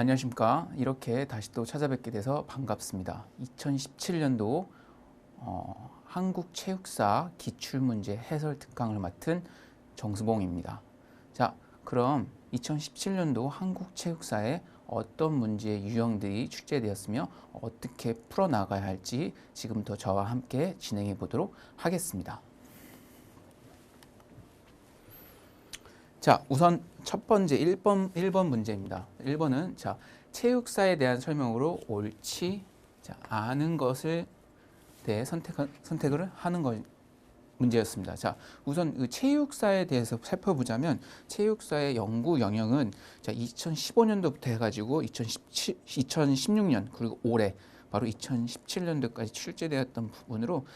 안녕하십니까. 이렇게 다시 또 찾아뵙게 돼서 반갑습니다. 2017년도 한국체육사 기출문제 해설 특강을 맡은 정수봉입니다. 자, 그럼 2017년도 한국체육사에 어떤 문제의 유형들이 출제되었으며 어떻게 풀어나가야 할지 지금부터 저와 함께 진행해 보도록 하겠습니다. 자, 우선 첫 번째 1번 문제입니다. 1번은 체육사에 대한 설명으로 옳지 아는 것을 대해 선택을 하는 것 문제였습니다. 자, 우선 그 체육사에 대해서 살펴보자면 체육사의 연구 영역은 2015년도부터 해가지고 2016년 그리고 올해 바로 2017년도까지 출제되었던 부분으로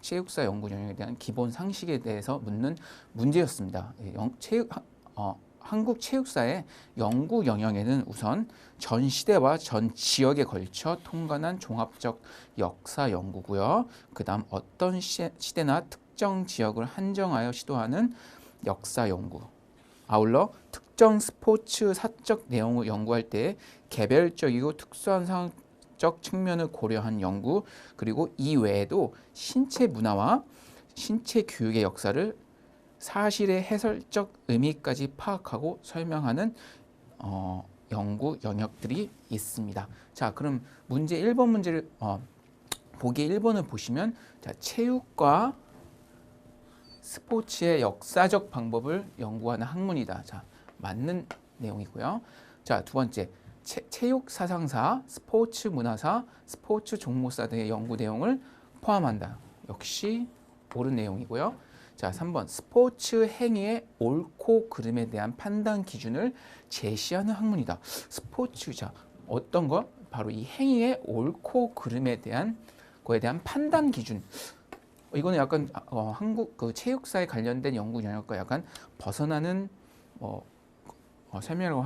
체육사 연구 영역에 대한 기본 상식에 대해서 묻는 문제였습니다. 한국 체육사의 연구 영역에는 우선 전 시대와 전 지역에 걸쳐 통관한 종합적 역사 연구고요. 그 다음 어떤 시대나 특정 지역을 한정하여 시도하는 역사 연구. 아울러 특정 스포츠 사적 내용을 연구할 때 개별적이고 특수한 상황적 측면을 고려한 연구, 그리고 이 외에도 신체 문화와 신체 교육의 역사를 사실의 해설적 의미까지 파악하고 설명하는 연구 영역들이 있습니다. 자, 그럼 문제 1번 문제를 보기 1번을 보시면 체육과 스포츠의 역사적 방법을 연구하는 학문이다. 자, 맞는 내용이고요. 자, 두 번째 체육 사상사, 스포츠 문화사, 스포츠 종목사 등의 연구 내용을 포함한다. 역시 옳은 내용이고요. 자, 3번 스포츠 행위의 옳고 그름에 대한 판단 기준을 제시하는 학문이다. 스포츠, 어떤 거? 바로 이 행위의 옳고 그름에 대한 거에 대한 판단 기준. 이거는 약간 한국 그 체육사에 관련된 연구 영역과 약간 벗어나는 설명이라고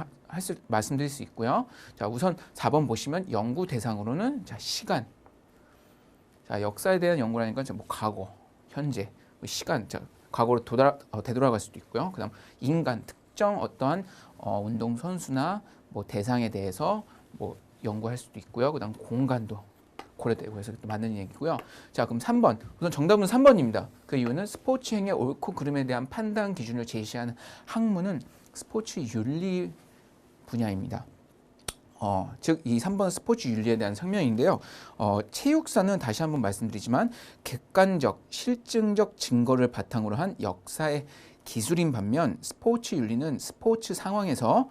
말씀드릴 수 있고요. 자, 우선 4번 보시면 연구 대상으로는 시간. 자, 역사에 대한 연구라니까 뭐 과거, 현재, 시간, 과거로 되돌아갈 수도 있고요. 그다음 인간, 특정 어떠한 운동 선수나 뭐 대상에 대해서 뭐 연구할 수도 있고요. 그다음 공간도 고려되고 해서 또 맞는 얘기고요. 자, 그럼 3번. 우선 정답은 3번입니다. 그 이유는 스포츠 행위의 옳고 그름에 대한 판단 기준을 제시하는 학문은 스포츠 윤리 분야입니다. 즉 이 3번 스포츠 윤리에 대한 설명인데요. 체육사는 다시 한번 말씀드리지만 객관적, 실증적 증거를 바탕으로 한 역사의 기술인 반면 스포츠 윤리는 스포츠 상황에서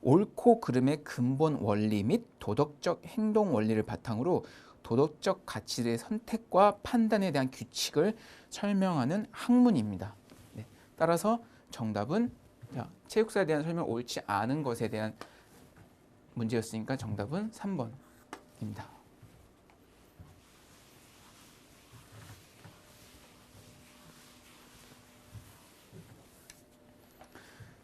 옳고 그름의 근본 원리 및 도덕적 행동 원리를 바탕으로 도덕적 가치의 선택과 판단에 대한 규칙을 설명하는 학문입니다. 네, 따라서 정답은 체육사에 대한 설명 옳지 않은 것에 대한 문제였으니까 정답은 3번입니다.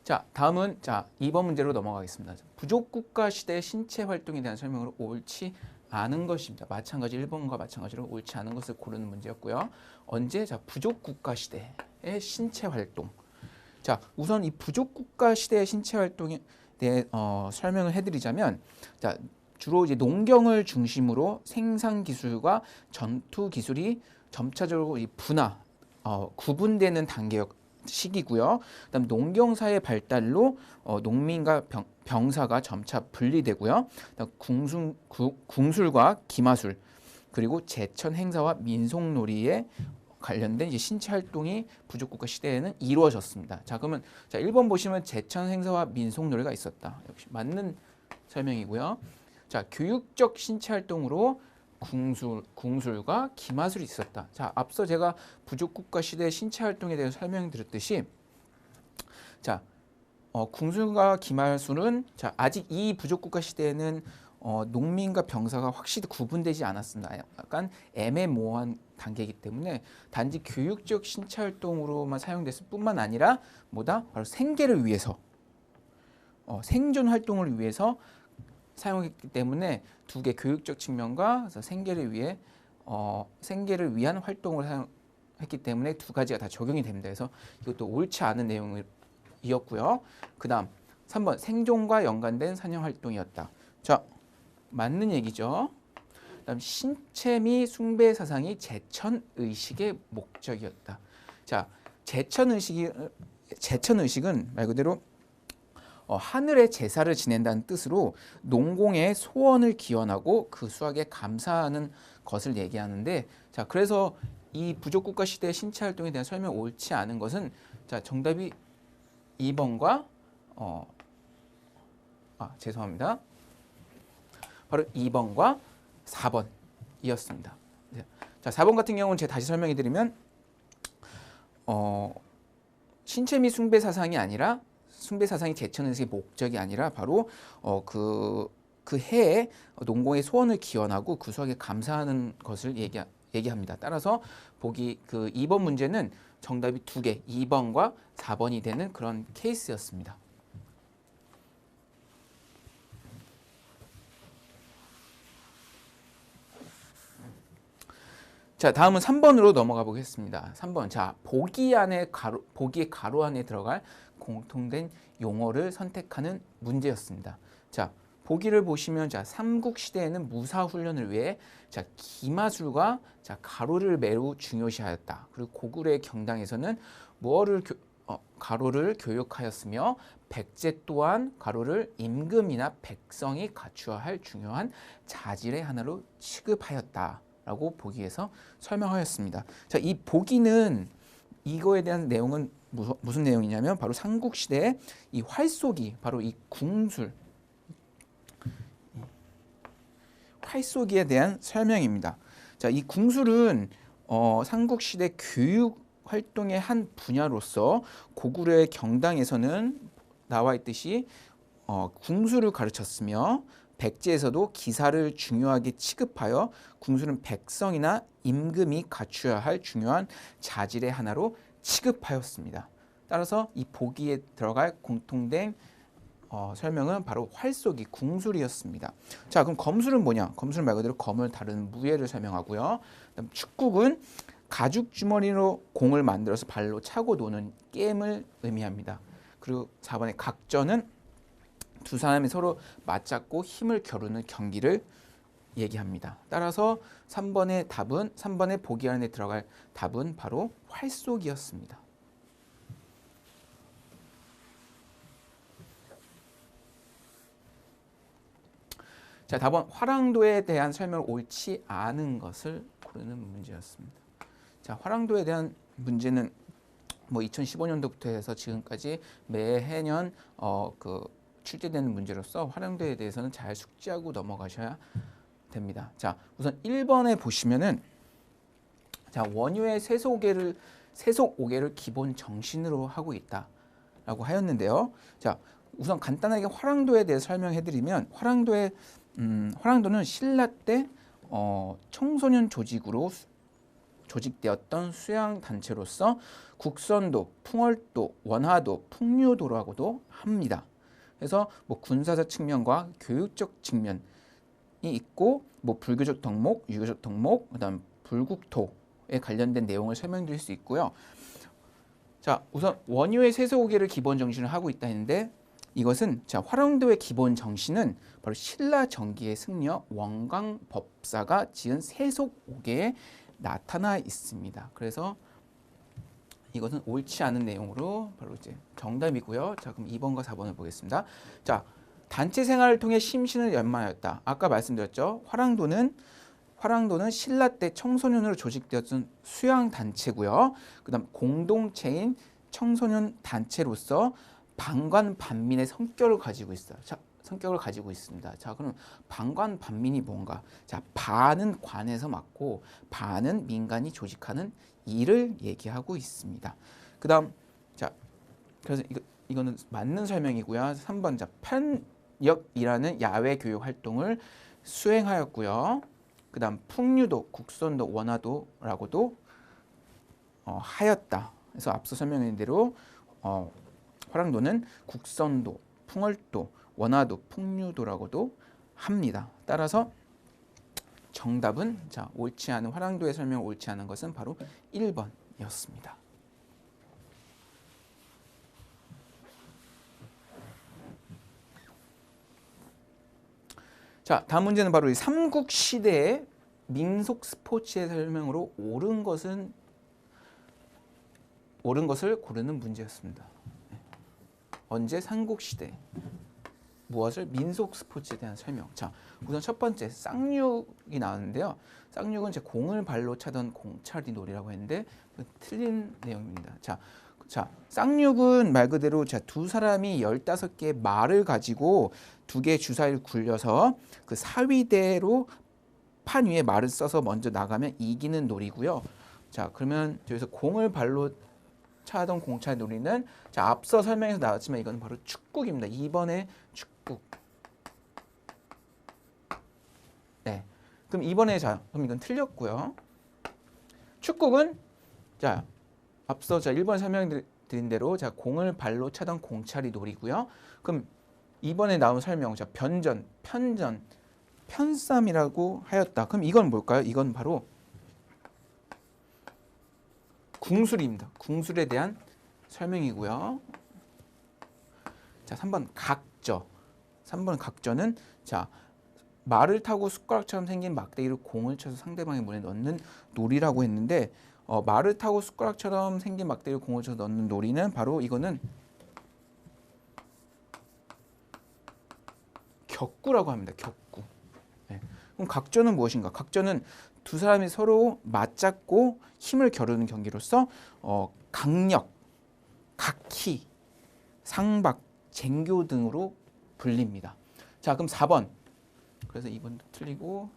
자, 다음은 2번 문제로 넘어가겠습니다. 부족 국가 시대의 신체 활동에 대한 설명으로 옳지 않은 것입니다. 마찬가지 1번과 마찬가지로 옳지 않은 것을 고르는 문제였고요. 언제? 부족 국가 시대의 신체 활동. 자, 우선 이 부족 국가 시대의 신체 활동에 대해 설명을 해드리자면, 주로 이제 농경을 중심으로 생산 기술과 전투 기술이 점차적으로 이 분화, 구분되는 시기고요. 그다음 농경사의 발달로 농민과 병사가 점차 분리되고요. 궁술과 기마술, 그리고 제천 행사와 민속놀이에 관련된 이제 신체 활동이 부족국가 시대에는 이루어졌습니다. 자, 그러면 1번 보시면 제천 행사와 민속놀이가 있었다. 역시 맞는 설명이고요. 자, 교육적 신체 활동으로 궁술과 기마술이 있었다. 자, 앞서 제가 부족국가 시대의 신체 활동에 대해서 설명드렸듯이 궁술과 기마술은 아직 이 부족국가 시대에는 농민과 병사가 확실히 구분되지 않았습니다. 약간 애매모호한 단계이기 때문에 단지 교육적 신체 활동으로만 사용됐을 뿐만 아니라 바로 생계를 위해서 생존 활동을 위해서 사용했기 때문에 두 개 교육적 측면과 생계를 위한 활동을 사용했기 때문에 두 가지가 다 적용이 됩니다. 그래서 이것도 옳지 않은 내용이었고요. 그다음 3번 생존과 연관된 사냥 활동이었다. 자, 맞는 얘기죠. 그다음 신체 및 숭배 사상이 제천 의식의 목적이었다. 자, 제천 의식은 말 그대로 하늘의 제사를 지낸다는 뜻으로 농공의 소원을 기원하고 그 수확에 감사하는 것을 얘기하는데, 자, 그래서 이 부족국가 시대의 신체 활동에 대한 설명 옳지 않은 것은, 자, 정답이 2번과 죄송합니다. 바로 2번과 4번이었습니다. 자, 4번 같은 경우는 제가 다시 설명해 드리면 신체 및 숭배 사상이 아니라, 숭배 사상이 제천의식의 목적이 아니라 바로 그 해에 농공의 소원을 기원하고 그 수확에 감사하는 것을 얘기합니다. 따라서 보기 그 2번 문제는 정답이 2개, 2번과 4번이 되는 그런 케이스였습니다. 자, 다음은 3번으로 넘어가 보겠습니다. 3번. 자, 보기의 가로 안에 들어갈 공통된 용어를 선택하는 문제였습니다. 자, 보기를 보시면, 자, 삼국 시대에는 무사 훈련을 위해, 자, 기마술과, 자, 가로를 매우 중요시하였다. 그리고 고구려의 경당에서는 가로를 교육하였으며, 백제 또한 가로를 임금이나 백성이 갖추어야 할 중요한 자질의 하나로 취급하였다. 라고 보기에서 설명하였습니다. 자, 이 보기는, 이거에 대한 내용은 무슨 내용이냐면 바로 삼국시대의 이 활쏘기, 바로 이 궁술, 활쏘기에 대한 설명입니다. 자, 이 궁술은 삼국시대 교육 활동의 한 분야로서 고구려의 경당에서는 나와 있듯이 궁술을 가르쳤으며, 백제에서도 기사를 중요하게 취급하여 궁술은 백성이나 임금이 갖추어야 할 중요한 자질의 하나로 취급하였습니다. 따라서 이 보기에 들어갈 공통된 설명은 바로 활쏘기, 궁술이었습니다. 자, 그럼 검술은 뭐냐? 검술은 말 그대로 검을 다루는 무예를 설명하고요. 그다음 축국은 가죽 주머니로 공을 만들어서 발로 차고 노는 게임을 의미합니다. 그리고 4번의 각전은 두 사람이 서로 맞잡고 힘을 겨루는 경기를 얘기합니다. 따라서 3번의 보기 안에 들어갈 답은 바로 활쏘기였습니다. 자, 답은 화랑도에 대한 설명을 옳지 않은 것을 고르는 문제였습니다. 자, 화랑도에 대한 문제는 뭐 2015년도부터 해서 지금까지 매해년 출제되는 문제로서 활용도에 대해서는 잘 숙지하고 넘어가셔야 됩니다. 자, 우선 1번에 보시면은, 자, 원효의 세속 오개를 기본 정신으로 하고 있다라고 하였는데요. 자, 우선 간단하게 화랑도에 대해 설명해드리면, 화랑도는 신라 때 청소년 조직으로 조직되었던 수양 단체로서 국선도, 풍월도, 원화도, 풍류도라고도 합니다. 그래서 뭐 군사적 측면과 교육적 측면이 있고, 뭐 불교적 덕목, 유교적 덕목, 그다음 불국토에 관련된 내용을 설명드릴 수 있고요. 자, 우선 원효의 세속오개를 기본 정신을 하고 있다 했는데, 이것은, 자, 화랑도의 기본 정신은 바로 신라 정기의 승려 원광법사가 지은 세속오개에 나타나 있습니다. 그래서 이것은 옳지 않은 내용으로 바로 이제 정답이고요. 자, 그럼 2번과 4번을 보겠습니다. 자, 단체 생활을 통해 심신을 연마하였다. 아까 말씀드렸죠. 화랑도는 신라 때 청소년으로 조직되었던 수양 단체고요. 그다음 공동체인 청소년 단체로서 반관반민의 성격을 가지고 있어요. 자, 성격을 가지고 있습니다. 자, 그럼 반관반민이 뭔가? 자, 반은 관에서 맡고 반은 민간이 조직하는 일을 얘기하고 있습니다. 그다음, 자, 그래서 이거는 맞는 설명이고요. 3번, 자, 편역이라는 야외 교육 활동을 수행하였고요. 그다음 풍류도, 국선도, 원화도라고도 하였다. 그래서 앞서 설명한 대로 화랑도는 국선도, 풍월도, 원화도, 풍류도라고도 합니다. 따라서 정답은, 자, 옳지 않은, 화랑도의 설명 옳지 않은 것은 바로 1번이었습니다. 자, 다음 문제는 바로 이 삼국 시대의 민속 스포츠의 설명으로 옳은 것을 고르는 문제였습니다. 언제? 삼국 시대. 무엇을? 민속 스포츠에 대한 설명. 자, 우선 첫 번째 쌍육이 나왔는데요. 쌍육은 제 공을 발로 차던 공차리 놀이라고 했는데 틀린 내용입니다. 자, 쌍육은 말 그대로 두 사람이 15개의 말을 가지고 2개의 주사위를 굴려서 그 사위대로 판 위에 말을 써서 먼저 나가면 이기는 놀이고요. 자, 그러면 여기서 공을 발로 차던 공차리 놀이는 앞서 설명에서 나왔지만 이건 바로 축구입니다. 2번의 축구. 네. 그럼 이번에 그럼 이건 틀렸고요. 축구는 앞서 1번에 설명드린 대로 공을 발로 차던 공차리 놀이고요. 그럼 이번에 나온 설명 변전, 편전, 편쌈이라고 하였다. 그럼 이건 뭘까요? 이건 바로 궁술입니다. 궁술에 대한 설명이고요. 자, 3번 각저. 3번 각저는 말을 타고 숟가락처럼 생긴 막대기로 공을 쳐서 상대방의 문에 넣는 놀이라고 했는데 말을 타고 숟가락처럼 생긴 막대기로 공을 쳐서 넣는 놀이는 바로 이거는 격구라고 합니다. 격구. 네. 그럼 각저는 무엇인가? 각저는 두 사람이 서로 맞잡고 힘을 겨루는 경기로서 강력, 각희, 상박, 쟁교 등으로 불립니다. 자, 그럼 4번. 그래서 2번도 틀리고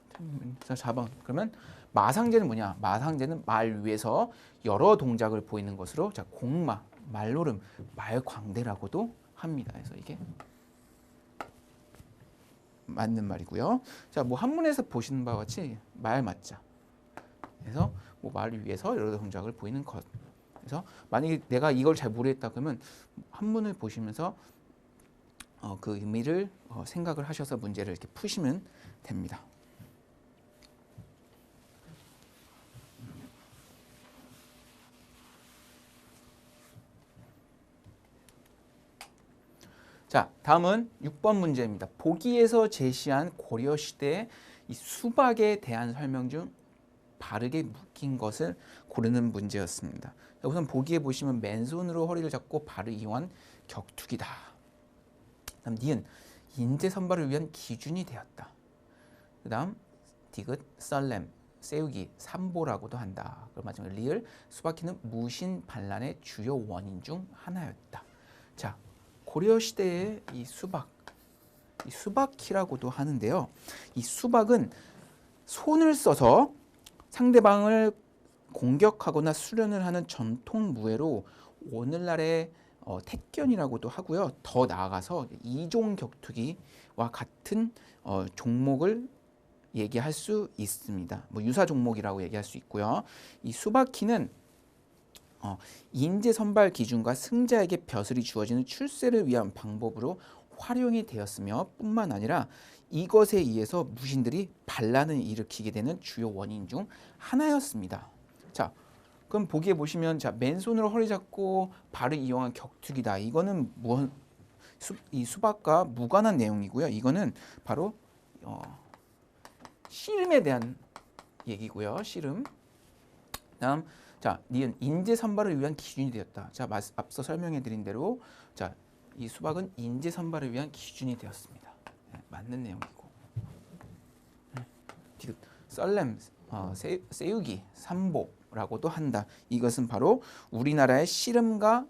4번. 그러면 마상제는 뭐냐? 마상제는 말 위에서 여러 동작을 보이는 것으로 공마, 말노름, 말광대라고도 합니다. 그래서 이게 맞는 말이고요. 자, 한문에서 보시는 바와 같이 말 맞자. 그래서 말 위에서 여러 동작을 보이는 것. 그래서 만약에 내가 이걸 잘 모르겠다 그러면 한문을 보시면서 그 의미를 생각을 하셔서 문제를 이렇게 푸시면 됩니다. 자, 다음은 6번 문제입니다. 보기에서 제시한 고려시대의 이 수박에 대한 설명 중 바르게 묶인 것을 고르는 문제였습니다. 우선 보기에 보시면 맨손으로 허리를 잡고 발을 이용한 격투기다. 다음 니은 인재 선발을 위한 기준이 되었다. 그 다음 디귿 썰렘 세우기 삼보라고도 한다. 그리고 마지막 리을 수박키는 무신 반란의 주요 원인 중 하나였다. 자, 고려시대의 이 수박키라고도 하는데요. 이 수박은 손을 써서 상대방을 공격하거나 수련을 하는 전통 무예로 오늘날의 택견이라고도 하고요. 더 나아가서 이종 격투기와 같은 종목을 얘기할 수 있습니다. 유사 종목이라고 얘기할 수 있고요. 이 수박키는 인재 선발 기준과 승자에게 벼슬이 주어지는 출세를 위한 방법으로 활용이 되었으며 뿐만 아니라 이것에 의해서 무신들이 반란을 일으키게 되는 주요 원인 중 하나였습니다. 자, 그럼 보기에 보시면 맨손으로 허리 잡고 발을 이용한 격투기다. 이거는 이 수박과 무관한 내용이고요. 이거는 바로 씨름에 대한 얘기고요. 씨름. 다음 니은 인재 선발을 위한 기준이 되었다. 앞서 설명해 드린 대로 이 수박은 인재 선발을 위한 기준이 되었습니다. 네, 맞는 내용이고. 디귿 썰렘 세우기 삼보라고도 한다. 이것은 바로 우리나라의 씨름과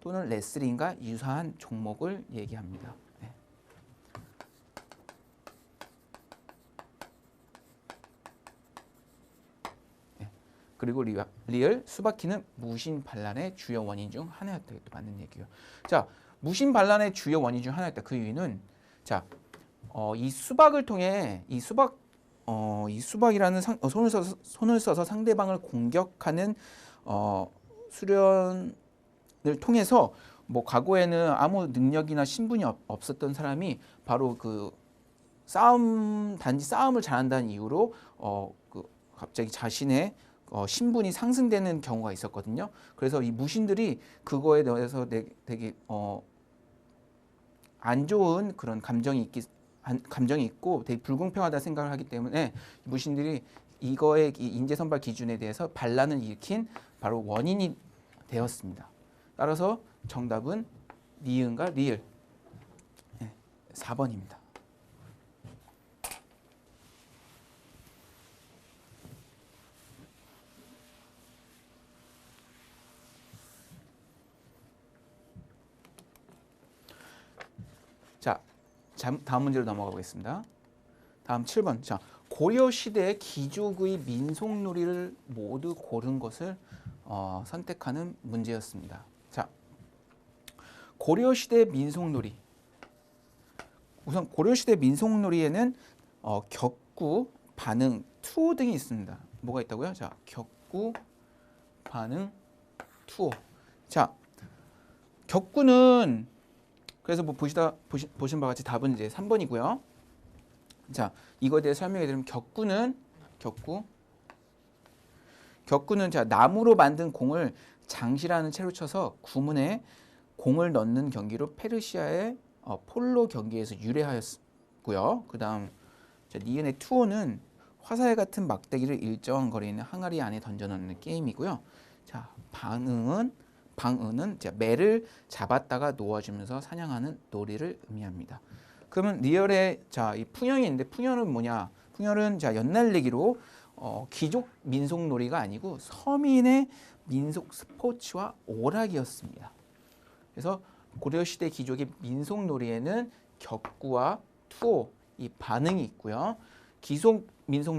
또는 레슬링과 유사한 종목을 얘기합니다. 네. 네. 그리고 리을 수박키는 무신 반란의 주요 원인 중 하나였다. 이것도 맞는 얘기예요. 자, 무신 반란의 주요 원인 중 하나였다. 그 이유는 이 수박을 통해 이 수박이라는 손을 써서 상대방을 공격하는 수련을 통해서 과거에는 아무 능력이나 신분이 없었던 사람이 바로 단지 싸움을 잘한다는 이유로 갑자기 자신의 신분이 상승되는 경우가 있었거든요. 그래서 이 무신들이 그거에 대해서 되게 안 좋은 그런 감정이 있기 감정이 있고 되게 불공평하다 생각을 하기 때문에 무신들이 이거의 이 인재 선발 기준에 대해서 반란을 일으킨 바로 원인이 되었습니다. 따라서 정답은 니은과 리을 4번입니다. 자, 다음 문제로 넘어가 보겠습니다. 다음 7번. 자, 고려 시대의 귀족의 민속놀이를 모두 고른 것을 선택하는 문제였습니다. 자, 고려 시대 민속놀이. 우선 고려 시대 민속놀이에는 격구, 반응, 투호 등이 있습니다. 뭐가 있다고요? 자, 격구, 반응, 투호. 자, 격구는 그래서 뭐 보신 바와 같이 답은 이제 3번이고요. 자, 이거에 대해 설명해 드리면 격구는 자, 나무로 만든 공을 장시라는 채로 쳐서 구문에 공을 넣는 경기로 페르시아의 폴로 경기에서 유래하였고요. 그다음 니은의 투호는 화살 같은 막대기를 일정한 거리에 있는 항아리 안에 던져 넣는 게임이고요. 자, 방응은 매를 잡았다가 놓아주면서 사냥하는 놀이를 의미합니다. 그러면 리얼의 이 풍연이 있는데 풍연은 뭐냐? 풍연은 연날리기로 귀족 민속 놀이가 아니고 서민의 민속 스포츠와 오락이었습니다. 그래서 고려 시대 귀족의 민속 놀이에는 격구와 투호, 이 반응이 있고요. 귀족의 민속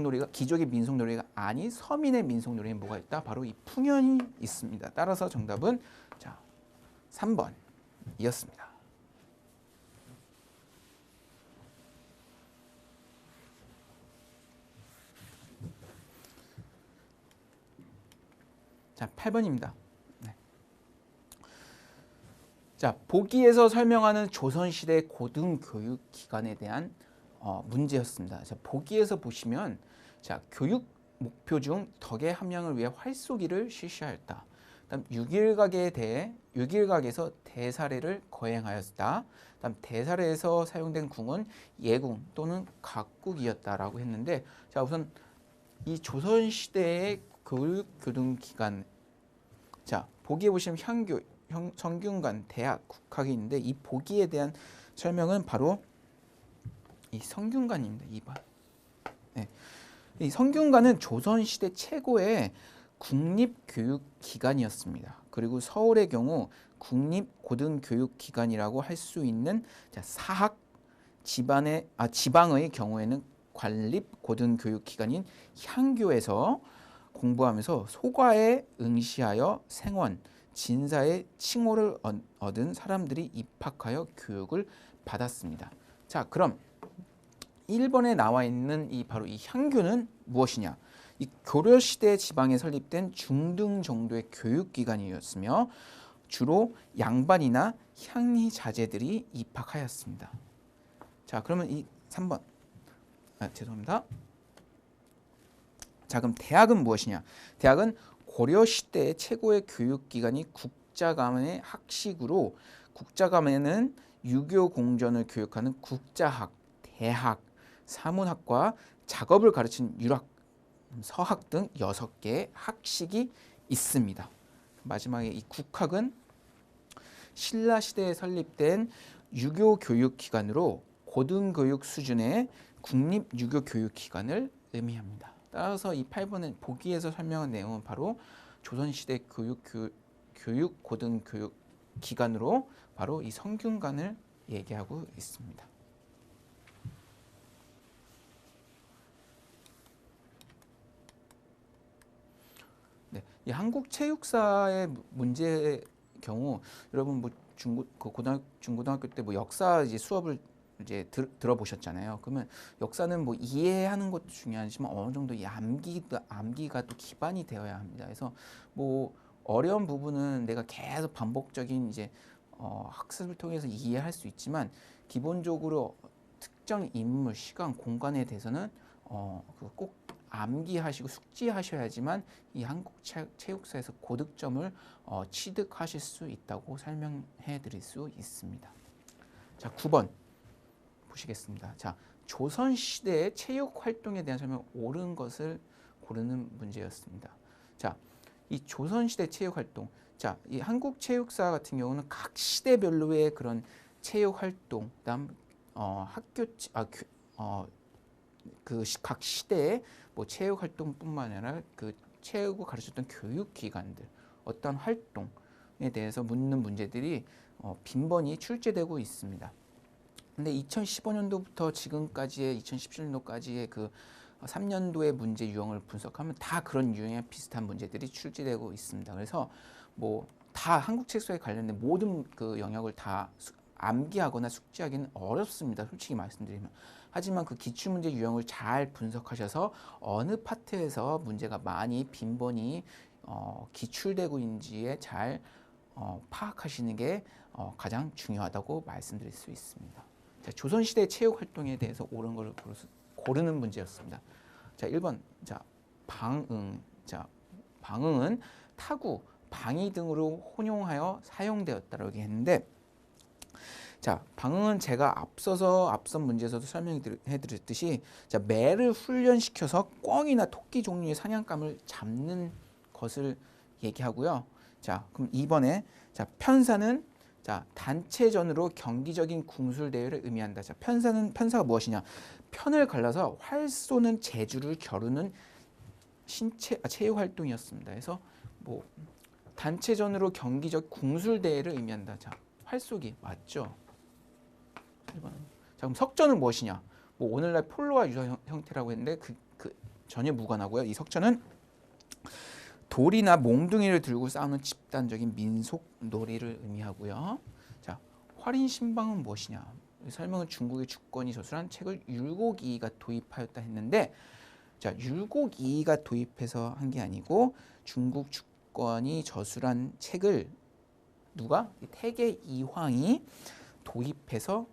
놀이가 아닌 서민의 민속 놀이에 뭐가 있다? 바로 이 풍연이 있습니다. 따라서 정답은 3번이었습니다. 자, 8번입니다. 네. 자, 보기에서 설명하는 조선시대 고등교육 기관에 대한 문제였습니다. 자, 보기에서 보시면 교육 목표 중 덕의 함양을 위해 활쏘기를 실시하였다. 다음 6일각에서 대사례를 거행하였다. 다음 대사례에서 사용된 궁은 예궁 또는 각국이었다라고 했는데, 자, 우선 이 조선시대의 교육교등기관, 자, 보기에 보시면 성균관, 대학, 국학이 있는데 이 보기에 대한 설명은 바로 이 성균관입니다. 2번. 네. 이 성균관은 조선시대 최고의 국립교육기관이었습니다. 그리고 서울의 경우 국립고등교육기관이라고 할 수 있는 사학 지방의 경우에는 관립고등교육기관인 향교에서 공부하면서 소과에 응시하여 생원, 진사의 칭호를 얻은 사람들이 입학하여 교육을 받았습니다. 자, 그럼 1번에 나와 있는 바로 이 향교는 무엇이냐? 이 고려시대 지방에 설립된 중등 정도의 교육기관이었으며 주로 양반이나 향리 자제들이 입학하였습니다. 자, 그러면 이 3번. 죄송합니다. 자, 그럼 대학은 무엇이냐? 대학은 고려시대 최고의 교육기관이 국자감의 학식으로, 국자감에는 유교 공전을 교육하는 국자학, 대학, 사문학과 작업을 가르치는 유학, 서학 등 6개의 학식이 있습니다. 마지막에 이 국학은 신라시대에 설립된 유교 교육기관으로 고등교육 수준의 국립유교교육기관을 의미합니다. 따라서 이 8번은 보기에서 설명한 내용은 바로 조선시대 교육 고등교육 기관으로 바로 이 성균관을 얘기하고 있습니다. 네, 이 한국 체육사의 문제의 경우 여러분 뭐 중고등학교 때 뭐 역사 이제 수업을 이제 들어보셨잖아요. 그러면 역사는 뭐 이해하는 것도 중요하지만 어느 정도 이 암기가 또 기반이 되어야 합니다. 그래서 뭐 어려운 부분은 내가 계속 반복적인 이제 학습을 통해서 이해할 수 있지만 기본적으로 특정 인물, 시간, 공간에 대해서는 꼭 암기하시고 숙지하셔야지만 이 한국 체육사에서 고득점을 취득하실 수 있다고 설명해 드릴 수 있습니다. 자, 9번. 보시겠습니다. 자, 조선 시대의 체육 활동에 대한 설명 옳은 것을 고르는 문제였습니다. 자, 이 조선 시대 체육 활동. 자, 이 한국 체육사 같은 경우는 각 시대별로의 그런 체육 활동, 그다음 학교 각 시대의 뭐 체육 활동뿐만 아니라 그 체육을 가르쳤던 교육 기관들 어떤 활동에 대해서 묻는 문제들이 빈번히 출제되고 있습니다. 근데 2015년도부터 지금까지의 2017년도까지의 그 3년도의 문제 유형을 분석하면 다 그런 유형의 비슷한 문제들이 출제되고 있습니다. 그래서 뭐 다 한국 책수에 관련된 모든 그 영역을 다 암기하거나 숙지하기는 어렵습니다. 솔직히 말씀드리면. 하지만 그 기출문제 유형을 잘 분석하셔서 어느 파트에서 문제가 많이 빈번히 기출되고 있는지에 잘 파악하시는 게 가장 중요하다고 말씀드릴 수 있습니다. 자, 조선시대 체육 활동에 대해서 옳은 걸 고르는 문제였습니다. 자, 1번. 자, 방응. 자, 방응은 타구, 방위 등으로 혼용하여 사용되었다라고 했는데, 자, 방응은 제가 앞선 문제에서도 설명해드렸듯이, 자, 매를 훈련시켜서 꿩이나 토끼 종류의 사냥감을 잡는 것을 얘기하고요. 자, 그럼 2번에 자, 편사는 자, 단체전으로 경기적인 궁술 대회를 의미한다. 자, 편사가 무엇이냐? 편을 갈라서 활 쏘는 재주를 겨루는 체육 활동이었습니다. 그래서 뭐 단체전으로 경기적 궁술 대회를 의미한다. 자, 활쏘기 맞죠? 1번. 자, 그럼 석전은 무엇이냐? 뭐 오늘날 폴로와 유사 형태라고 했는데 그 전혀 무관하고요. 이 석전은 돌이나 몽둥이를 들고 싸우는 집단적인 민속 놀이를 의미하고요. 자, 활인신방은 무엇이냐? 설명은 중국의 주권이 저술한 책을 율곡이이가 도입하였다 했는데, 자, 율곡이이가 도입해서 한 게 아니고 중국 주권이 저술한 책을 누가? 태계 이황이 도입해서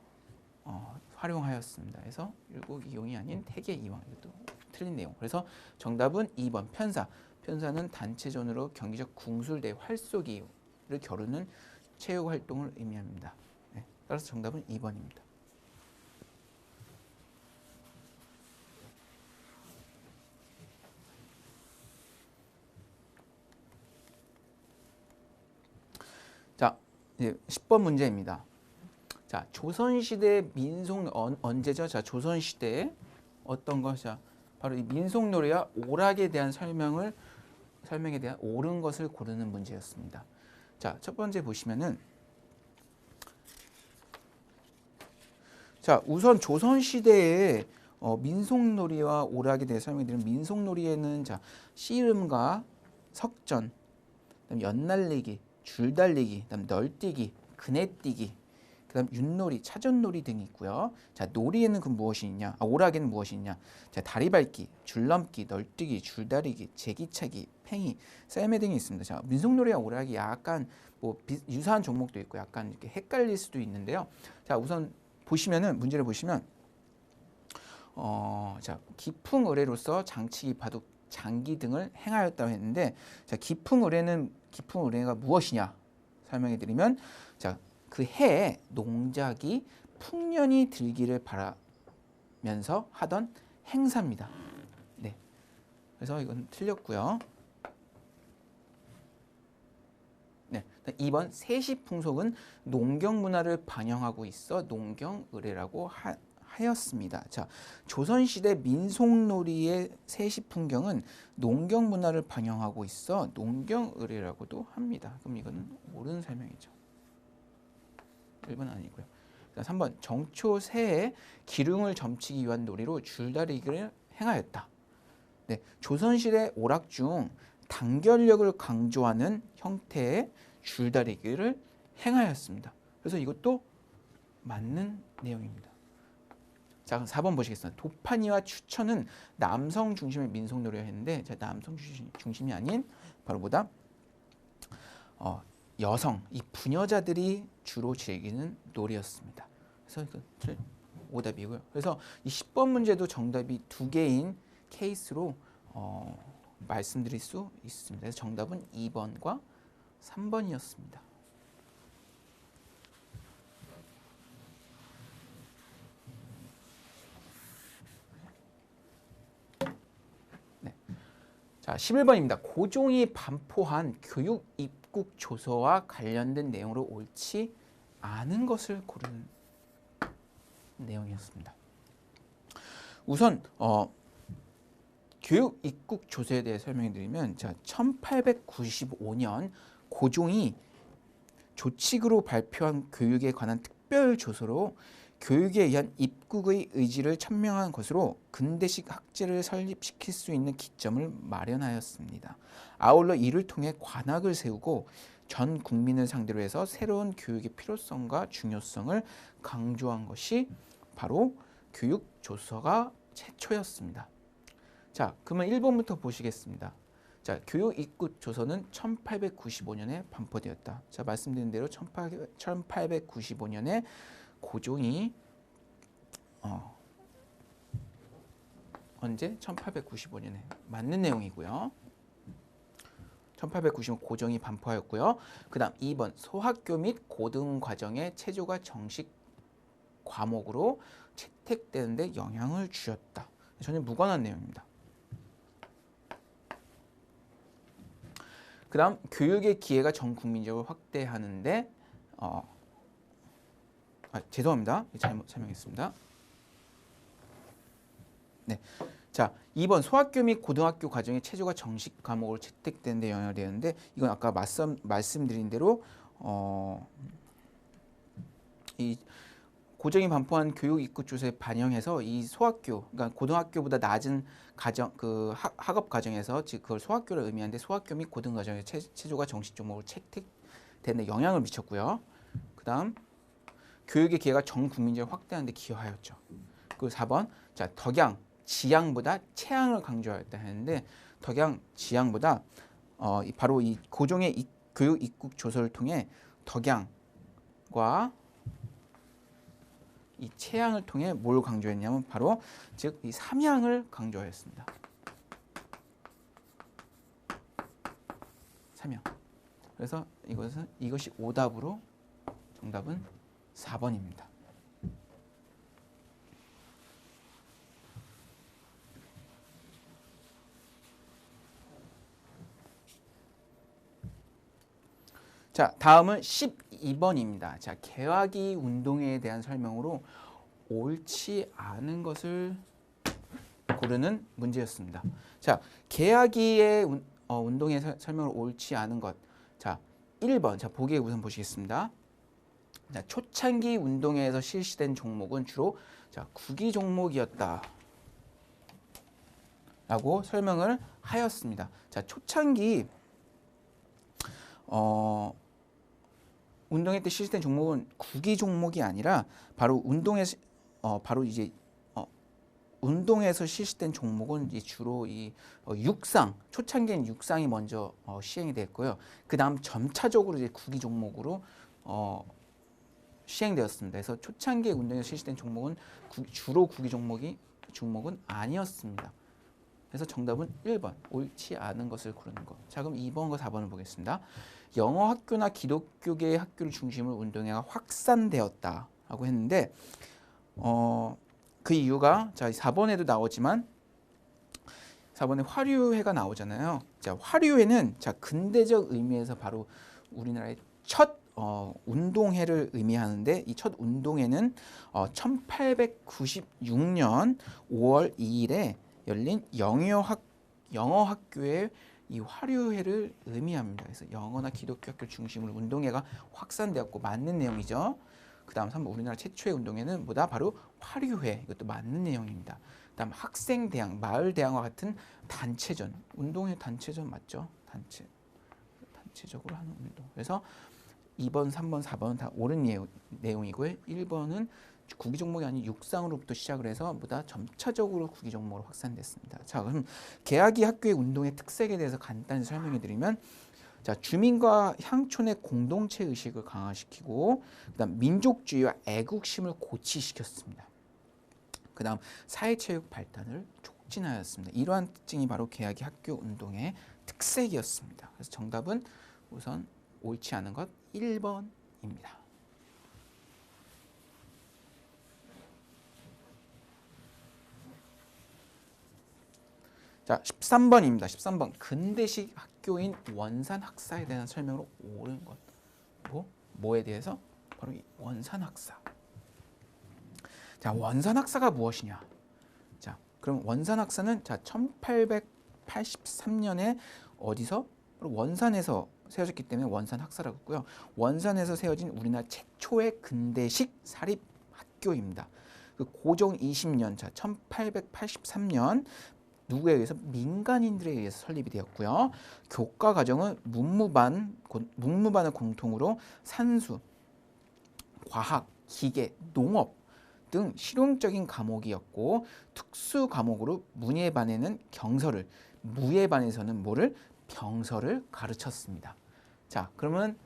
활용하였습니다. 그래서 율곡이용이 아닌 태계 이황. 이것도 틀린 내용. 그래서 정답은 2번 편사. 편사는 단체전으로 경기적 궁술대 활쏘기를 겨루는 체육 활동을 의미합니다. 네, 따라서 정답은 2번입니다. 자, 이제 10번 문제입니다. 자, 조선시대 민속 언제죠? 자, 조선시대에 어떤 것이야? 바로 이 민속놀이와 오락에 대한 설명에 대한 옳은 것을 고르는 문제였습니다. 자, 첫 번째 보시면은, 자, 우선 조선시대에 민속놀이와 오락에 대해 설명드리면, 민속놀이에는 자, 씨름과 석전, 그다음 연날리기, 줄달리기, 그다음 널뛰기, 그네뛰기, 그다음 윷놀이, 차전놀이 등이 있고요. 자, 놀이에는 그 무엇이 있냐? 오락에는 무엇이 있냐? 자, 다리밟기, 줄넘기, 널뛰기, 줄다리기, 제기차기, 팽이, 썰매 등이 있습니다. 자, 민속놀이와 오락이 약간 뭐 유사한 종목도 있고 약간 이렇게 헷갈릴 수도 있는데요. 자, 우선 보시면은 문제를 보시면 자, 기풍의례로서 장치기, 바둑, 장기 등을 행하였다고 했는데, 자, 기풍의례가 무엇이냐 설명해 드리면, 자, 그 해에 농작이 풍년이 들기를 바라면서 하던 행사입니다. 네. 그래서 이건 틀렸고요. 네. 2번 세시풍속은 농경 문화를 반영하고 있어 농경의례라고 하였습니다. 자, 조선시대 민속놀이의 세시풍경은 농경 문화를 반영하고 있어 농경의례라고도 합니다. 그럼 이거는 옳은 설명이죠. 1번 아니고요. 3번 정초 새해 기륭을 점치기 위한 놀이로 줄다리기를 행하였다. 네, 조선시대 오락 중 단결력을 강조하는 형태의 줄다리기를 행하였습니다. 그래서 이것도 맞는 내용입니다. 자, 4번 보시겠습니다. 도파니와 추천은 남성 중심의 민속놀이를 했는데, 자, 남성 중심이 아닌 바로 뭐다? 여성, 이 부녀자들이 주로 즐기는 놀이였습니다. 그래서 이건 오답이고요. 그래서 이 10번 문제도 정답이 2개인 케이스로 말씀드릴 수 있습니다. 그래서 정답은 2번과 3번이었습니다. 자, 11번입니다. 고종이 반포한 교육 입국 조서와 관련된 내용으로 옳지 않은 것을 고르는 내용이었습니다. 우선 교육 입국 조서에 대해 설명해 드리면, 자, 1895년 고종이 조칙으로 발표한 교육에 관한 특별 조서로 교육에 의한 입국의 의지를 천명한 것으로 근대식 학제를 설립시킬 수 있는 기점을 마련하였습니다. 아울러 이를 통해 관학을 세우고 전 국민을 상대로 해서 새로운 교육의 필요성과 중요성을 강조한 것이 바로 교육 조서가 최초였습니다. 자, 그러면 1번부터 보시겠습니다. 자, 교육 입국 조서는 1895년에 반포되었다. 자, 말씀드린 대로 1895년에 고종이 언제? 1895년에 맞는 내용이고요. 1895년 고종이 반포하였고요. 그 다음 2번 소학교 및 고등과정의 체조가 정식 과목으로 채택되는데 영향을 주었다. 전혀 무관한 내용입니다. 그 다음 교육의 기회가 전 국민적으로 확대하는데 죄송합니다. 잘못 설명했습니다. 네, 자 2번 소학교 및 고등학교 과정의 체조가 정식 과목으로 채택되는데 영향을 되는데, 이건 아까 말씀드린 대로 이 고종이 반포한 교육 입국 조서에 반영해서 이 소학교, 그러니까 고등학교보다 낮은 가정 그 학업 과정에서 즉 그걸 소학교를 의미하는데 소학교 및 고등 과정의 체조가 정식 종목으로 채택되는 데 영향을 미쳤고요. 그다음 교육의 기회가 전 국민적으로 확대하는 데 기여하였죠. 그리고 4번 자 덕양 지양보다 체양을 강조하였다 했는데, 덕양 지양보다 바로 이 고종의 교육 입국 조서를 통해 덕양과 이 체양을 통해 뭘 강조했냐면 바로 즉 이 삼양을 강조하였습니다. 삼양. 그래서 이것이 오답으로 정답은 4번입니다. 자, 다음은 12번입니다. 자, 개화기 운동에 대한 설명으로 옳지 않은 것을 고르는 문제였습니다. 자, 개화기의 운동의 설명으로 옳지 않은 것. 자, 1번. 자, 보기에 우선 보시겠습니다. 자, 초창기 운동회에서 실시된 종목은 주로 자, 구기 종목이었다. 라고 설명을 하였습니다. 자, 초창기 운동회 때 실시된 종목은 구기 종목이 아니라 바로 운동에서 실시된 종목은 주로 이 육상, 초창기엔 육상이 먼저 시행이 됐고요. 그 다음 점차적으로 이제 구기 종목으로 시행되었습니다. 그래서 초창기 운동에서 실시된 종목은 주로 구기 종목은 아니었습니다. 그래서 정답은 1번, 옳지 않은 것을 고르는 것. 자, 그럼 2번과 4번을 보겠습니다. 영어 학교나 기독교계 학교를 중심으로 운동회가 확산되었다라고 했는데, 그 이유가 자 4번에도 나오지만 4번에 화류회가 나오잖아요. 자, 화류회는 자 근대적 의미에서 바로 우리나라의 첫 운동회를 의미하는데, 이 첫 운동회는 1896년 5월 2일에 열린 영어 학교의 이 화류회를 의미합니다. 그래서 영어나 기독교 학교 중심으로 운동회가 확산되었고 맞는 내용이죠. 그 다음 3번 우리나라 최초의 운동회는 뭐다? 바로 화류회. 이것도 맞는 내용입니다. 그 다음 학생대항, 마을대항과 같은 단체전. 운동회 단체전 맞죠? 단체적으로 하는 운동. 그래서 2번, 3번, 4번은 다 옳은 내용이고요. 1번은 구기 종목이 아닌 육상으로부터 시작을 해서 보다 점차적으로 구기 종목으로 확산됐습니다. 자, 그럼 개화기 학교의 운동의 특색에 대해서 간단히 설명해 드리면, 자, 주민과 향촌의 공동체 의식을 강화시키고, 그다음 민족주의와 애국심을 고취시켰습니다. 그다음 사회체육 발달을 촉진하였습니다. 이러한 특징이 바로 개화기 학교 운동의 특색이었습니다. 그래서 정답은 우선 옳지 않은 것 1번입니다. 자, 13번입니다. 13번. 근대식 학교인 원산학사에 대한 설명으로 옳은 것. 뭐에 대해서? 바로 이 원산학사. 자, 원산학사가 무엇이냐? 자, 그럼 원산학사는 자, 1883년에 어디서? 원산에서 세워졌기 때문에 원산학사라고 했고요. 원산에서 세워진 우리나라 최초의 근대식 사립 학교입니다. 그 고종 20년, 자, 1883년 누구에 의해서? 민간인들에 의해서 설립이 되었고요. 교과 과정은 문무반을 공통으로 산수, 과학, 기계, 농업 등 실용적인 과목이었고 특수 과목으로 문예반에는 경서를, 무예반에서는 뭐를? 병서를 가르쳤습니다. 자, 그러면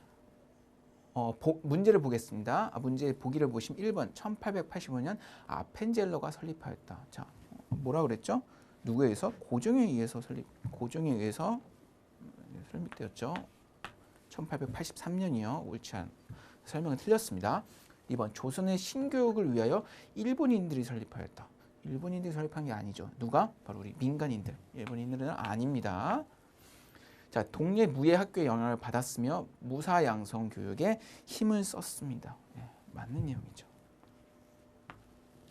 문제를 보겠습니다. 문제 보기를 보시면 1번 1885년 아펜젤러가 설립하였다. 자, 뭐라 그랬죠? 누구에 의해서? 고종에 의해서 설립되었죠. 1883년이요. 옳지 않은 설명은 틀렸습니다. 2번 조선의 신교육을 위하여 일본인들이 설립하였다. 일본인들이 설립한 게 아니죠. 누가? 바로 우리 민간인들. 일본인들은 아닙니다. 자, 동예 무예 학교의 영향을 받았으며 무사 양성 교육에 힘을 썼습니다. 네, 맞는 내용이죠.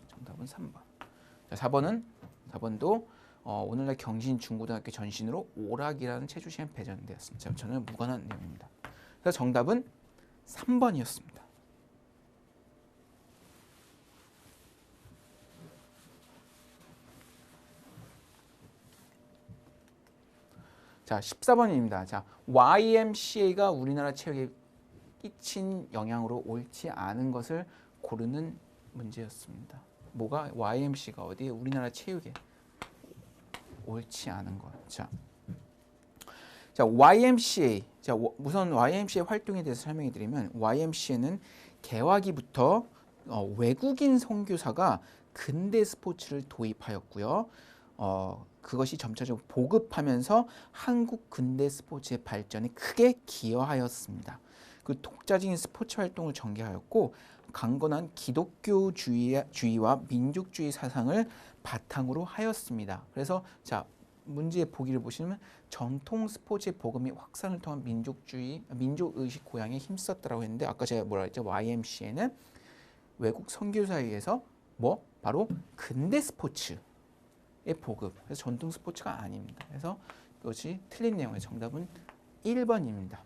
정답은 3번. 자, 4번도 오늘날 경신 중고등학교 전신으로 오락이라는 체조시간 배정되었습니다. 저는 무관한 내용입니다. 그래서 정답은 3번이었습니다. 자, 14번입니다. 자, YMCA가 우리나라 체육에 끼친 영향으로 옳지 않은 것을 고르는 문제였습니다. 뭐가? YMCA가 어디에? 우리나라 체육에 옳지 않은 것. 자, YMCA. 자, 우선 YMCA 활동에 대해서 설명해 드리면 YMCA는 개화기부터 외국인 선교사가 근대 스포츠를 도입하였고요. 그것이 점차적으로 보급하면서 한국 근대 스포츠의 발전에 크게 기여하였습니다. 그 독자적인 스포츠 활동을 전개하였고 강건한 기독교주의와 민족주의 사상을 바탕으로 하였습니다. 그래서 자, 문제의 보기를 보시면 전통 스포츠의 보급 및 확산을 통한 민족의식 고양에 힘썼다라고 했는데 아까 제가 뭐라 했죠? YMCA는 외국 선교사에 의해서 바로 근대 스포츠 보급. 그래서 전통 스포츠가 아닙니다. 그래서 이것이 틀린 내용이에요. 정답은 1번입니다.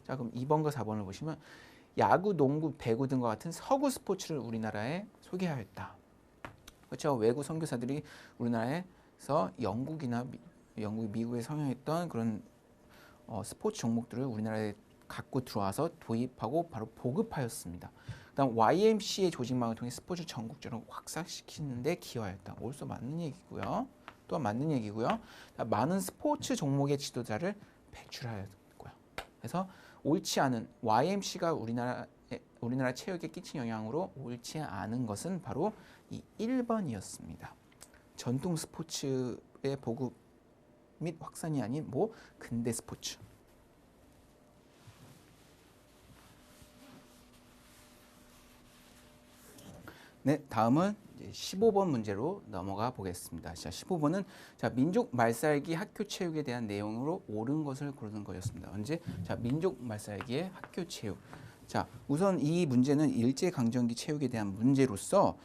자, 그럼 2번과 4번을 보시면 야구, 농구, 배구 등과 같은 서구 스포츠를 우리나라에 소개하였다. 그렇죠. 외국 선교사들이 우리나라에서 미국에 성행했던 그런 스포츠 종목들을 우리나라에 갖고 들어와서 도입하고 바로 보급하였습니다. 그다음 YMCA 조직망을 통해 스포츠 전국적으로 확산시키는 데 기여하였다. 옳소 맞는 얘기고요. 또한 맞는 얘기고요. 많은 스포츠 종목의 지도자를 배출하였고요. 그래서 옳지 않은 YMCA가 우리나라 체육에 끼친 영향으로 옳지 않은 것은 바로 이 1번이었습니다. 전통 스포츠의 보급 및 확산이 아닌 근대 스포츠. 네, 다음은 15번 문제로 넘어가 보겠습니다. 자, 15번은 자, 민족 말살기 학교 체육에 대한 내용으로 옳은 것을 고르는 거였습니다. 언제? 자, 민족 말살기의 학교 체육. 자, 우선 이 문제는 일제강점기 체육에 대한 문제로서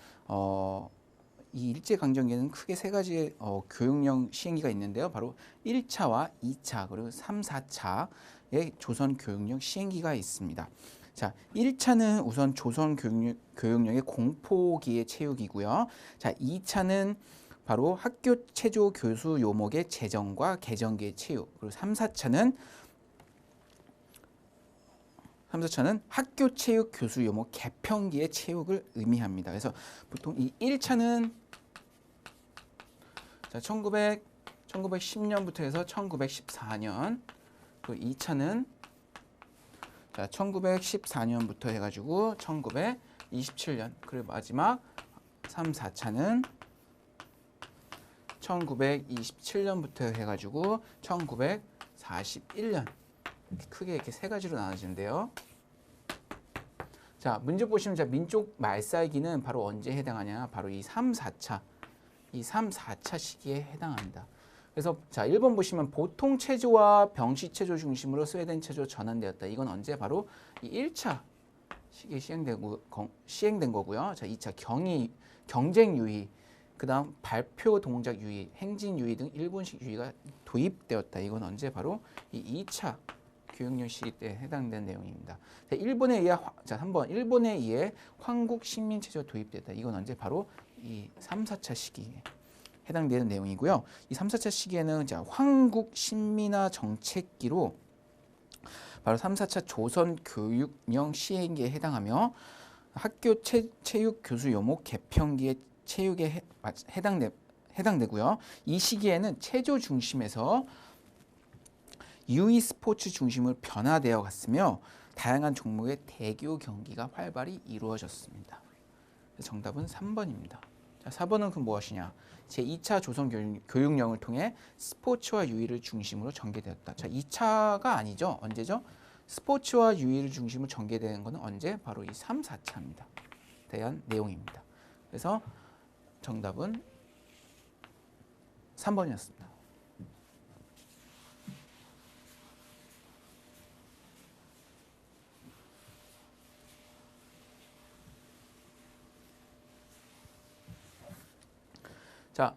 이 일제강점기에는 크게 세 가지의 교육령 시행기가 있는데요. 바로 1차와 2차 그리고 3, 4차의 조선 교육령 시행기가 있습니다. 자, 1차는 우선 조선 교육령의 공포기의 체육이고요. 자, 2차는 바로 학교 체조 교수 요목의 제정과 개정기의 체육. 그리고 3, 4차는 학교 체육 교수 요목 개편기의 체육을 의미합니다. 그래서 보통 이 1차는 자, 1910년부터 해서 1914년. 그리고 2차는 자, 1914년부터 해가지고 1927년. 그리고 마지막 3, 4차는 1927년부터 해가지고 1941년. 크게 이렇게 세 가지로 나눠지는데요. 자, 문제 보시면 자, 민족 말살기는 바로 언제 해당하냐? 바로 이 3, 4차. 이 3, 4차 시기에 해당합니다. 그래서 자 1번 보시면 보통 체조와 병시 체조 중심으로 스웨덴 체조 전환되었다. 이건 언제? 바로 이 1차 시기에 시행된 거고요. 자 2차 경쟁 유희, 그다음 발표 동작 유희, 행진 유희 등 일본식 유희가 도입되었다. 이건 언제? 바로 이 2차 교육령 시기 때 해당되는 내용입니다. 자, 3번 일본에 의해 황국 식민 체제가 도입됐다. 이건 언제? 바로 이 3, 4차 시기에 해당되는 내용이고요. 이 3, 4차 시기에는 자, 황국 신민화 정책기로 바로 3, 4차 조선 교육령 시행기에 해당하며 학교 체육 교수 요목 개편기의 체육에 해당되고요. 이 시기에는 체조 중심에서 유희 스포츠 중심으로 변화되어 갔으며 다양한 종목의 대교 경기가 활발히 이루어졌습니다. 정답은 3번입니다. 자, 4번은 그럼 무엇이냐? 제2차 조선 교육령을 통해 스포츠와 유희를 중심으로 전개되었다. 자, 2차가 아니죠. 언제죠? 스포츠와 유희를 중심으로 전개되는 것은 언제? 바로 이 3, 4차입니다. 대한 내용입니다. 그래서 정답은 3번이었습니다. 자,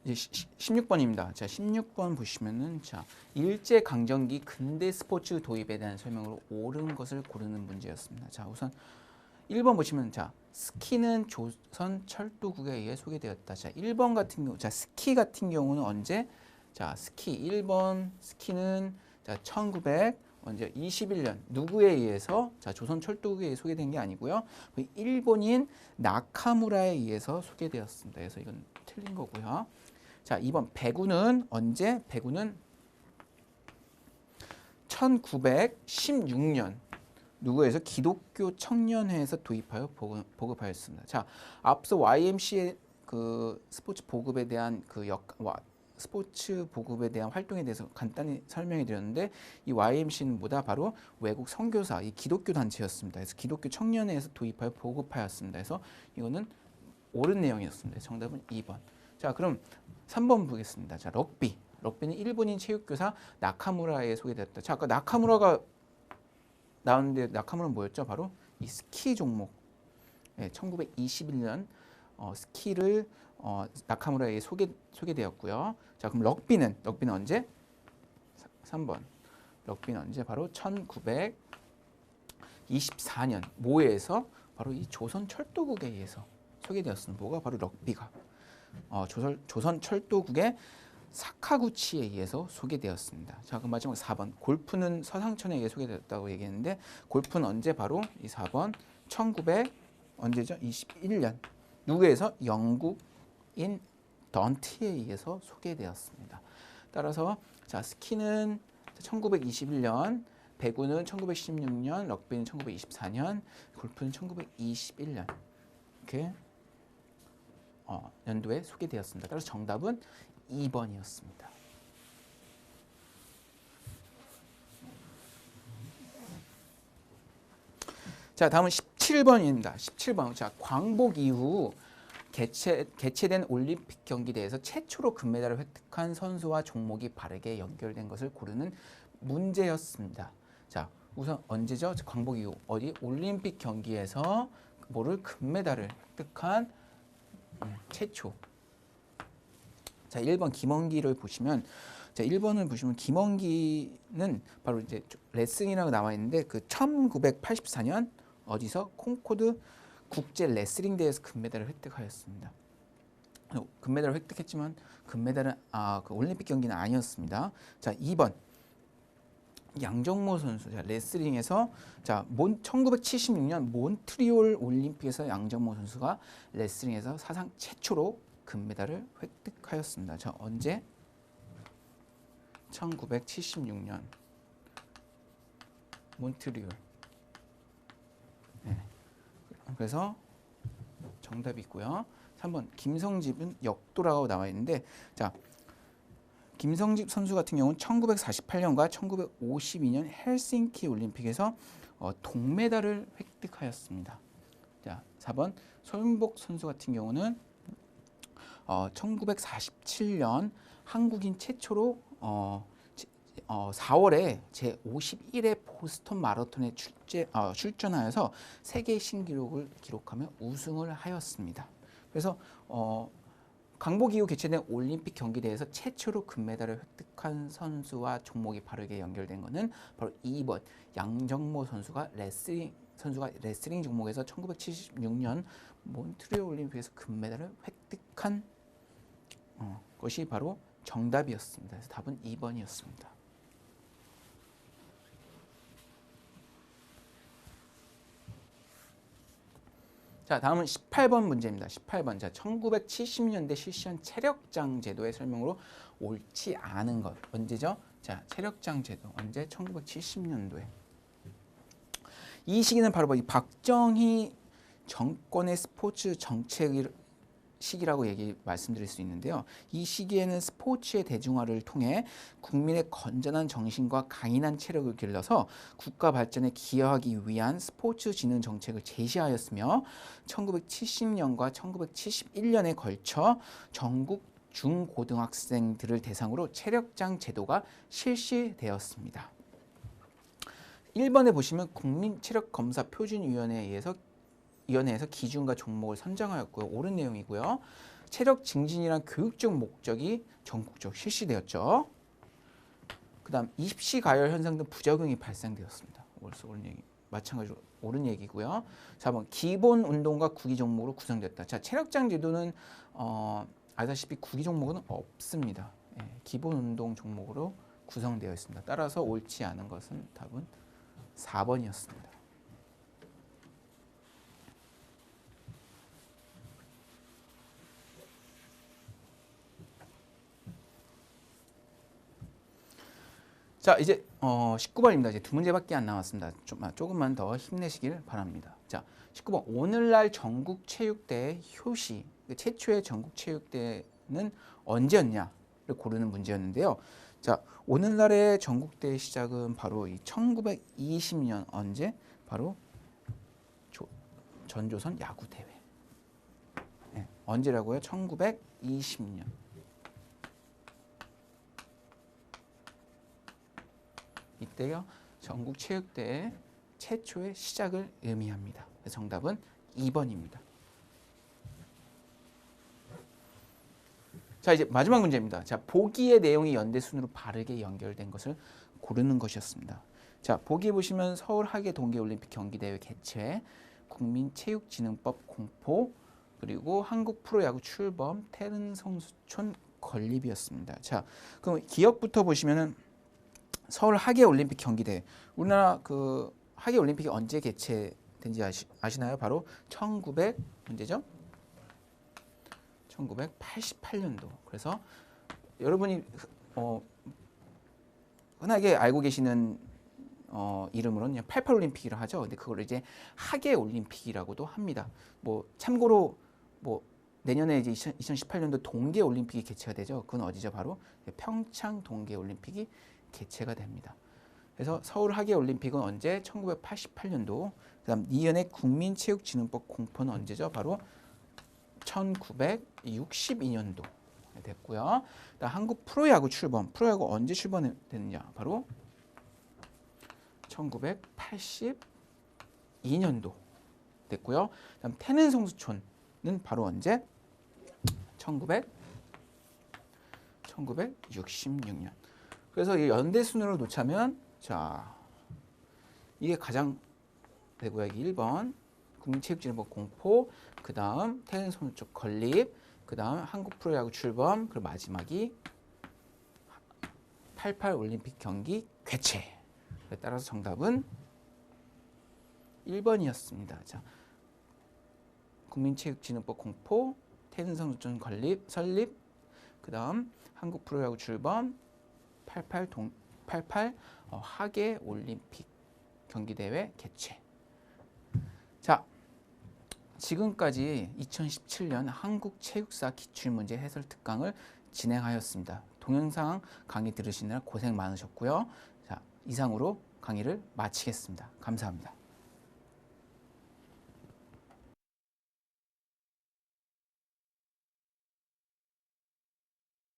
이제 16번입니다. 자, 16번 보시면은 자, 일제 강점기 근대 스포츠 도입에 대한 설명으로 옳은 것을 고르는 문제였습니다. 자, 우선 1번 보시면 자, 스키는 조선 철도국에 의해 소개되었다. 자, 1번 같은 경우 자, 스키 같은 경우는 언제? 자, 스키 1번 스키는 자, 1921년 누구에 의해서 자, 조선 철도국에 의해 소개된 게 아니고요. 일본인 나카무라에 의해서 소개되었습니다. 그래서 이건 틀린 거고요. 자, 2번 배구는 언제? 배구는 1916년 누구에서 기독교 청년회에서 도입하여 보급하였습니다. 자, 앞서 YMCA 그 스포츠 보급에 대한 스포츠 보급에 대한 활동에 대해서 간단히 설명해 드렸는데 이 YMC는 뭐다? 바로 외국 선교사, 이 기독교 단체였습니다. 그래서 기독교 청년회에서 도입하여 보급하였습니다. 그래서 이거는 옳은 내용이었습니다. 정답은 2번. 자, 그럼 3번 보겠습니다. 자, 럭비는 일본인 체육교사 나카무라에 소개됐다. 자, 아까 나카무라가 나왔는데 나카무라는 뭐였죠? 바로 이 스키 종목. 네, 1921년 스키를 나카무라에 소개되었고요. 자, 그럼 럭비는 언제? 3번. 럭비는 언제? 바로 1924년 모에에서 바로 이 조선 철도국에 의해서 소개되었습니다. 뭐가 바로 럭비가 조선 철도국의 사카구치에 의해서 소개되었습니다. 자, 그럼 마지막 4번. 골프는 서상천에 의해 소개되었다고 얘기했는데 골프는 언제? 바로 이 4번 언제죠? 21년. 누구에서? 영국인 던트에 의해서 소개되었습니다. 따라서 자, 스키는 1921년, 배구는 1916년, 럭비는 1924년, 골프는 1921년. 이렇게 연도에 소개되었습니다. 따라서 정답은 2번이었습니다. 자, 다음은 17번입니다. 17번. 자, 광복 이후 개최된 올림픽 경기대회에서 최초로 금메달을 획득한 선수와 종목이 바르게 연결된 것을 고르는 문제였습니다. 자, 우선 언제죠? 광복 이후 어디? 올림픽 경기에서 금메달을 획득한 최초. 자, 1번 김원기를 보시면 자, 1번을 보시면 김원기는 바로 이제 레슬링이라고 나와 있는데 그 1984년 어디서 콩코드 국제 레슬링 대회에서 금메달을 획득하였습니다. 금메달을 획득했지만 금메달은 그 올림픽 경기는 아니었습니다. 자, 2번 양정모 선수. 자, 레슬링에서 자, 1976년 몬트리올 올림픽에서 양정모 선수가 레슬링에서 사상 최초로 금메달을 획득하였습니다. 자, 언제? 1976년 몬트리올. 네. 그래서 정답이 있고요. 3번 김성집은 역도라고 나와 있는데 자, 김성집 선수 같은 경우는 1948년과 1952년 헬싱키 올림픽에서 동메달을 획득하였습니다. 자, 4번 소윤복 선수 같은 경우는 1947년 한국인 최초로 4월에 제51회 보스턴 마라톤에 출전하여서 세계 신기록을 기록하며 우승을 하였습니다. 그래서 강복 이후 개최된 올림픽 경기대회에서 최초로 금메달을 획득한 선수와 종목이 바르게 연결된 것은 바로 2번 양정모 선수가 레슬링 종목에서 1976년 몬트리올 올림픽에서 금메달을 획득한 것이 바로 정답이었습니다. 그래서 답은 2번이었습니다. 자, 다음은 18번 문제입니다. 18번. 자, 1970년대 실시한 체력장 제도의 설명으로 옳지 않은 것. 언제죠? 자, 체력장 제도. 언제? 1970년도에. 이 시기는 바로 박정희 정권의 스포츠 정책 시기라고 말씀드릴 수 있는데요. 이 시기에는 스포츠의 대중화를 통해 국민의 건전한 정신과 강인한 체력을 길러서 국가 발전에 기여하기 위한 스포츠 진흥 정책을 제시하였으며 1970년과 1971년에 걸쳐 전국 중고등학생들을 대상으로 체력장 제도가 실시되었습니다. 1번에 보시면 국민체력검사표준위원회에서 기준과 종목을 선정하였고요. 옳은 내용이고요. 체력 증진이란 교육적 목적이 전국적으로 실시되었죠. 그 다음 입시 가열 현상 등 부작용이 발생되었습니다. 옳은 얘기. 마찬가지로 옳은 얘기고요. 4번 기본 운동과 구기 종목으로 구성됐다. 자, 체력장 제도는 아시다시피 구기 종목은 없습니다. 예, 기본 운동 종목으로 구성되어 있습니다. 따라서 옳지 않은 것은 답은 4번이었습니다. 자, 이제 19번입니다. 이제 두 문제밖에 안 남았습니다. 조금만 더 힘내시길 바랍니다. 자, 19번. 오늘날 전국체육대회 효시, 최초의 전국체육대회는 언제였냐를 고르는 문제였는데요. 자, 오늘날의 전국대회 시작은 바로 이 1920년 언제? 바로 전조선 야구대회. 네, 언제라고요? 1920년. 이때가 전국체육대회 최초의 시작을 의미합니다. 정답은 2번입니다. 자, 이제 마지막 문제입니다. 자, 보기의 내용이 연대순으로 바르게 연결된 것을 고르는 것이었습니다. 자, 보기 보시면 서울 하계 동계올림픽 경기대회 개최, 국민체육진흥법 공포, 그리고 한국 프로야구 출범, 태릉 성수촌 건립이었습니다. 자, 그럼 기억부터 보시면은 서울 하계올림픽 경기대회. 우리나라 그 하계올림픽이 언제 개최된지 아시나요? 바로 언제죠? 1988년도. 그래서 여러분이 흔하게 알고 계시는 이름으로는 88올림픽이라고 하죠. 근데 그걸 이제 하계올림픽이라고도 합니다. 뭐 참고로 뭐 내년에 이제 2018년도 동계올림픽이 개최가 되죠. 그건 어디죠? 바로 평창 동계올림픽이 개최가 됩니다. 그래서 서울 하계올림픽은 언제? 1988년도. 그다음 이연의 국민체육진흥법 공포는 언제죠? 바로 1962년도 됐고요. 그다음 한국 프로야구 출범. 프로야구 언제 출범됐느냐? 바로 1982년도 됐고요. 그다음 태릉 성수촌은 바로 언제? 1966년. 그래서 이 연대순으로 놓자면 자, 이게 가장 되고요. 1번 국민체육진흥법 공포, 그 다음 태릉 성수촌 건립, 그 다음 한국 프로야구 출범, 그리고 마지막이 88 올림픽 경기 개최. 따라서 정답은 1번이었습니다. 자, 국민체육진흥법 공포, 태릉 성수촌 설립, 그 다음 한국 프로야구 출범, 88 하계 올림픽 경기대회 개최. 자, 지금까지 2017년 한국체육사 기출문제 해설 특강을 진행하였습니다. 동영상 강의 들으시느라 고생 많으셨고요. 자, 이상으로 강의를 마치겠습니다. 감사합니다.